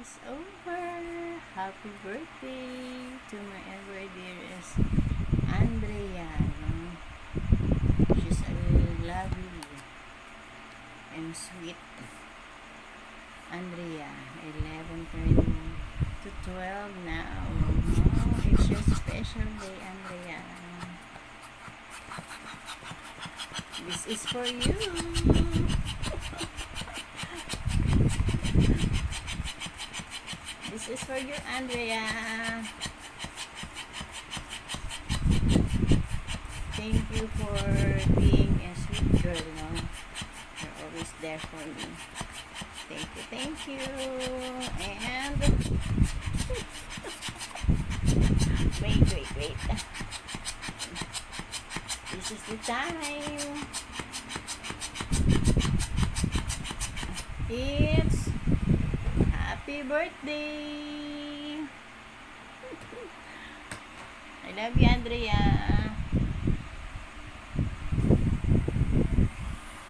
is over. Happy birthday to my ever dearest Andrea. She's a lovely and sweet Andrea. 11 turning to 12 now. Oh, it's your special day, Andrea. This is for you. This is for you, Andrea. Thank you for being a sweet girl, no? You're always there for me. Thank you. And wait. This is the time. It's happy birthday. I love you, Andrea.